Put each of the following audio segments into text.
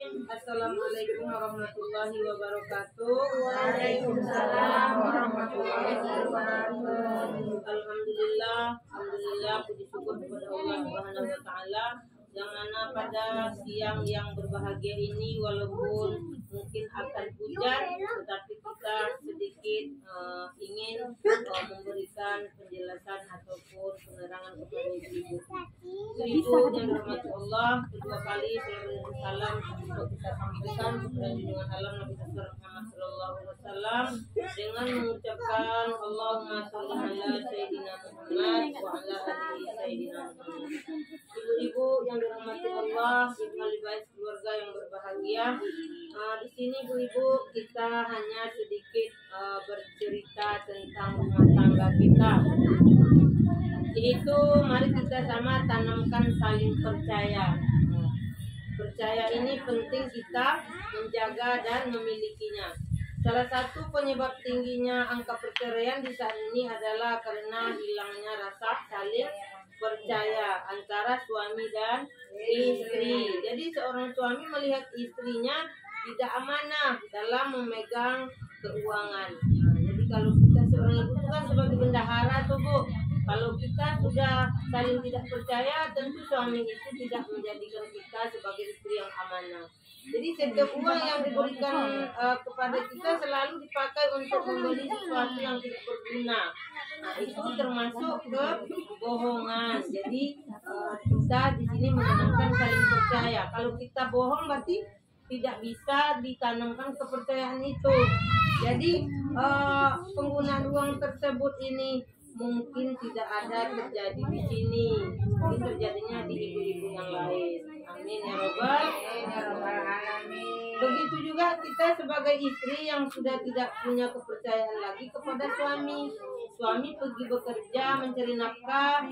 Assalamualaikum warahmatullahi wabarakatuh. Waalaikumsalam warahmatullahi wabarakatuh. Alhamdulillah, puji syukur kepada Allah Subhanahu wa taala yang mana pada siang yang berbahagia ini walaupun mungkin akan hujan tetapi kita sedikit ingin memberikan penjelasan ataupun penerangan kepada ibu-ibu. Ibu yang dirahmati Allah, kedua kali salam untuk kita sampaikan kepada junjungan alam Nabi Muhammad sallallahu alaihi wasallam dengan mengucapkan Allahumma shalli ala sayyidina Muhammad wa ala ali sayyidina Muhammad. Ibu-ibu yang dirahmati Allah, ibu baik keluarga yang berbahagia. Di sini ibu-ibu kita hanya sedikit bercerita tentang rumah tangga kita. Yaitu mari kita sama tanamkan saling percaya. Percaya ini penting kita menjaga dan memilikinya. Salah satu penyebab tingginya angka perceraian di saat ini adalah karena hilangnya rasa saling percaya antara suami dan istri. Jadi seorang suami melihat istrinya tidak amanah dalam memegang keuangan. Jadi kalau kita seorang ibu kan sebagai bendahara tuh Bu, kalau kita sudah saling tidak percaya, tentu suami itu tidak menjadikan kita sebagai istri yang amanah. Jadi setiap uang yang diberikan kepada kita selalu dipakai untuk membeli sesuatu yang tidak berguna. Nah, itu termasuk kebohongan. Jadi kita di sini menanamkan saling percaya. Kalau kita bohong berarti tidak bisa ditanamkan kepercayaan itu. Jadi penggunaan uang tersebut ini mungkin tidak ada terjadi di sini, mungkin terjadinya di ibu-ibu yang lain. Amin ya robbal alamin. Begitu juga kita sebagai istri yang sudah tidak punya kepercayaan lagi kepada suami. Suami pergi bekerja mencari nafkah,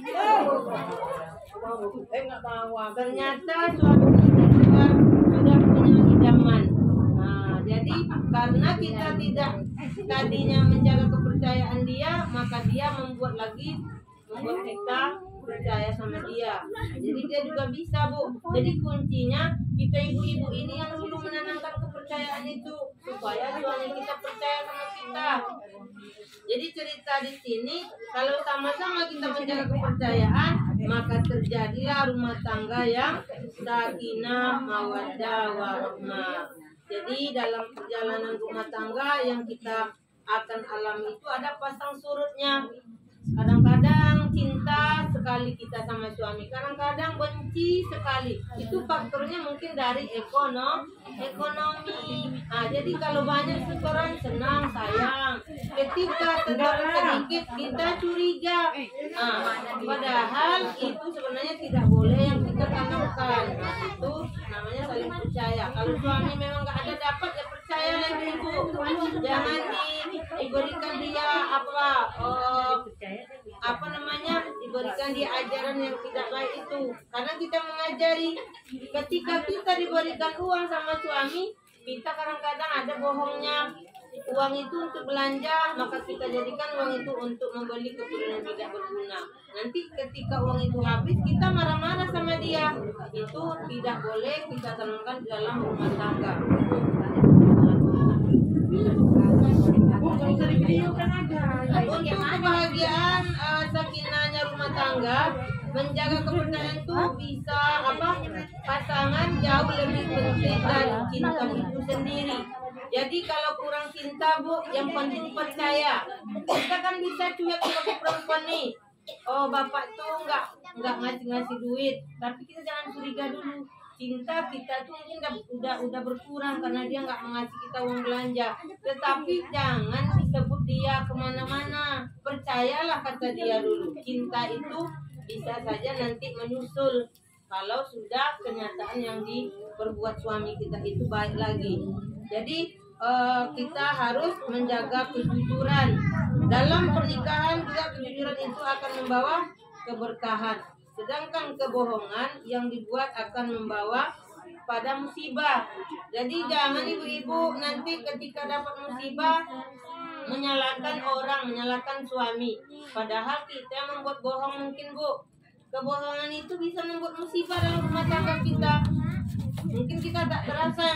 ternyata suami kita sudah punya idaman. Jadi karena kita tidak tadinya menjaga kepercayaan dia, maka dia membuat kita percaya sama dia. Jadi dia juga bisa Bu. Jadi kuncinya kita ibu-ibu ini yang dulu menanamkan kepercayaan itu supaya suami kita percaya sama kita. Jadi cerita di sini kalau sama-sama kita menjaga kepercayaan, maka terjadilah rumah tangga yang sakinah, mawaddah, warahmah. Jadi dalam perjalanan rumah tangga yang kita akan alami itu ada pasang surutnya. Kadang-kadang cinta sekali kita sama suami, kadang-kadang benci sekali. Itu faktornya mungkin dari ekonomi. Nah, jadi kalau banyak setoran senang, sayang. Ketika setoran sedikit kita curiga. Padahal itu sebenarnya tidak boleh yang kita tanamkan. Itu namanya saling percaya. Kalau suami memang nggak ada dapat, ya percaya ibu. Jangan diberikan dia diberikan dia ajaran yang tidak baik itu. Karena kita mengajari, ketika kita diberikan uang sama suami, kita kadang-kadang ada bohongnya. Uang itu untuk belanja, maka kita jadikan uang itu untuk membeli keperluan yang tidak berguna. Nanti ketika uang itu habis, kita marah-marah sama dia. Itu tidak boleh kita tanamkan dalam rumah tangga. Untuk kebahagiaan sakinahnya rumah tangga, menjaga kepercayaan itu bisa pasangan jauh lebih penting dari cinta itu sendiri. Jadi kalau kurang cinta Bu, yang penting percaya. Kita kan bisa cuek sebagai perempuan nih. Oh bapak tuh nggak ngasih duit, tapi kita jangan curiga dulu. Cinta kita tuh mungkin udah berkurang karena dia nggak mengasih kita uang belanja. Tetapi jangan disebut dia kemana-mana. Percayalah kata dia dulu. Cinta itu bisa saja nanti menyusul kalau sudah kenyataan yang diperbuat suami kita itu baik lagi. Jadi kita harus menjaga kejujuran. Dalam pernikahan juga kejujuran itu akan membawa keberkahan. Sedangkan kebohongan yang dibuat akan membawa pada musibah. Jadi jangan ibu-ibu nanti ketika dapat musibah menyalahkan orang, menyalahkan suami. Padahal kita membuat bohong mungkin Bu. Kebohongan itu bisa membuat musibah dalam rumah tangga kita. Mungkin kita tak terasa yang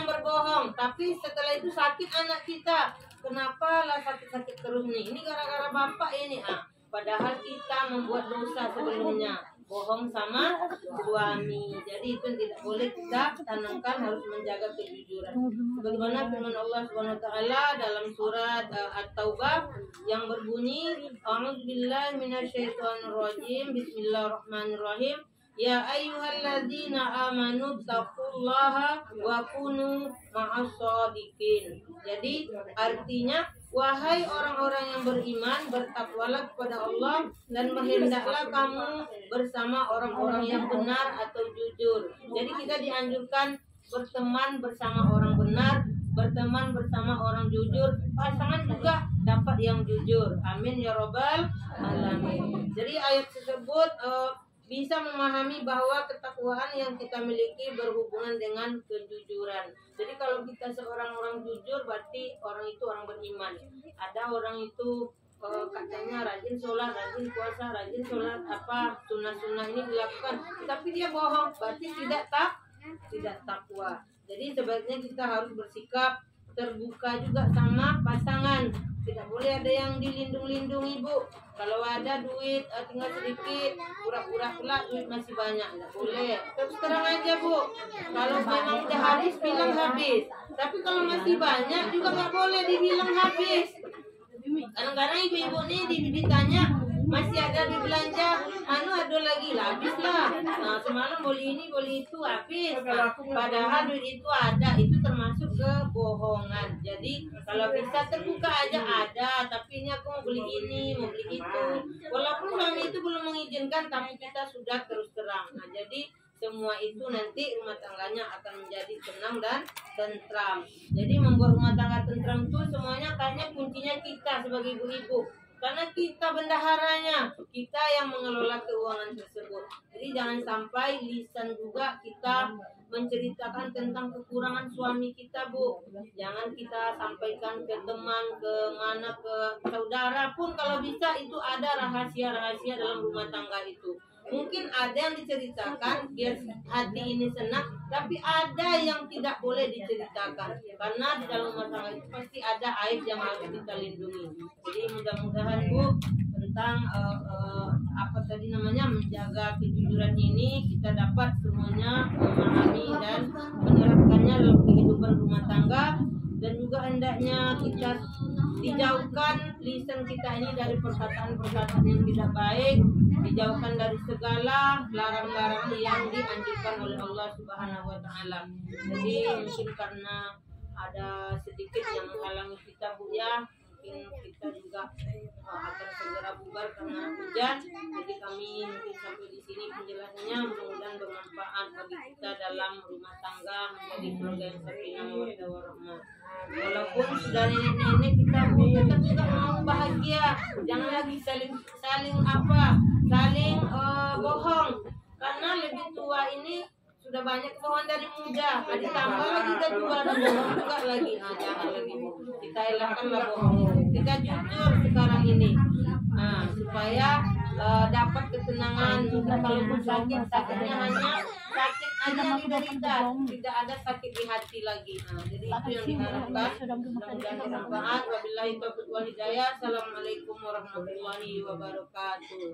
Tapi setelah itu sakit anak kita. Kenapa lah sakit-sakit terus nih? Ini gara-gara bapak ini. Padahal kita membuat dosa sebelumnya, bohong sama suami. Jadi itu tidak boleh kita tanamkan, harus menjaga kejujuran. Bagaimana firman Allah Subhanahu wa taala dalam surat At-Taubah yang berbunyi, A'udzubillahi minasyaitonirrajim. Bismillahirrahmanirrahim. Ya ayyuhalladzina amanu taqullaha wa kunu ma'as-shadiqin. Jadi artinya, wahai orang-orang yang beriman, bertakwalah kepada Allah dan hendaklah kamu bersama orang-orang yang benar atau jujur. Jadi kita dianjurkan berteman bersama orang benar, berteman bersama orang jujur. Pasangan juga dapat yang jujur. Amin ya robbal alamin. Jadi ayat tersebut bisa memahami bahwa ketakwaan yang kita miliki berhubungan dengan kejujuran. Jadi kalau kita seorang orang jujur, berarti orang itu orang beriman. Ada orang itu katanya rajin sholat, rajin puasa, rajin sholat, sunnah-sunnah ini dilakukan, tapi dia bohong, berarti tidak takwa. Jadi sebaiknya kita harus bersikap terbuka juga sama pasangan. Tidak boleh ada yang dilindung-lindungi, Bu. Kalau ada duit tinggal sedikit, pura-pura pula duit masih banyak. Tidak boleh. Terus terang aja, Bu. Kalau memang udah habis, bilang habis. Tapi kalau masih banyak juga nggak boleh dibilang habis. Kadang-kadang ibu-ibu nih ditanya, masih ada di belanja, ada lagi lah, habis lah. Nah, semalam beli ini, beli itu, habis. Padahal duit itu ada, itu termasuk kebohongan. Jadi kalau bisa terbuka aja ada, tapi ini aku mau beli ini, mau beli itu. Walaupun suami itu belum mengizinkan, tapi kita sudah terus terang. Nah, jadi semua itu nanti rumah tangganya akan menjadi tenang dan tentram. Jadi membuat rumah tangga tentram itu semuanya kayaknya kuncinya kita sebagai ibu-ibu. Karena kita bendaharanya, kita yang mengelola keuangan tersebut. Jadi jangan sampai lisan juga kita menceritakan tentang kekurangan suami kita, Bu. Jangan kita sampaikan ke teman, ke mana, ke saudara pun kalau bisa itu ada rahasia-rahasia dalam rumah tangga itu. Mungkin ada yang diceritakan biar hati ini senang, tapi ada yang tidak boleh diceritakan. Karena di dalam rumah tangga itu pasti ada aib yang harus kita lindungi. Jadi mudah-mudahan, Bu, tentang menjaga kejujuran ini kita dapat semuanya memahami dan menerapkannya dalam kehidupan rumah tangga. Dan juga hendaknya kita dijauhkan lisan kita ini dari perkataan-perkataan yang tidak baik, dijauhkan dari segala larang-larang yang dianjurkan oleh Allah Subhanahu wa taala. Jadi mungkin karena ada sedikit yang menghalangi kita, Bu, ya, mungkin kita juga akan segera bubar karena hujan. Jadi kami mungkin sampai di sini penjelasannya, mudah-mudahan bermanfaat bagi kita dalam rumah tangga menjadi keluarga yang sakinah mawaddah warahmah. Walaupun sudah nenek-nenek, kita tetap juga mau bahagia. Jangan lagi saling bohong. Karena lebih tua ini sudah banyak kebohongan dari muda. Ditambah lagi kita tua dan bohong juga lagi. Nah, jangan lagi. Kita elakkanlah bohong. Kita jujur sekarang ini. Nah, supaya dapat ketenangan. Mungkin kalau pun sakit, sakitnya hanya sakit aja yang diderita, tidak ada sakit di hati lagi. Nah, jadi itu yang diharapkan. Mudah-mudahan bermanfaat. Wabillahi taufiq wal hidayah. Assalamualaikum warahmatullahi wabarakatuh.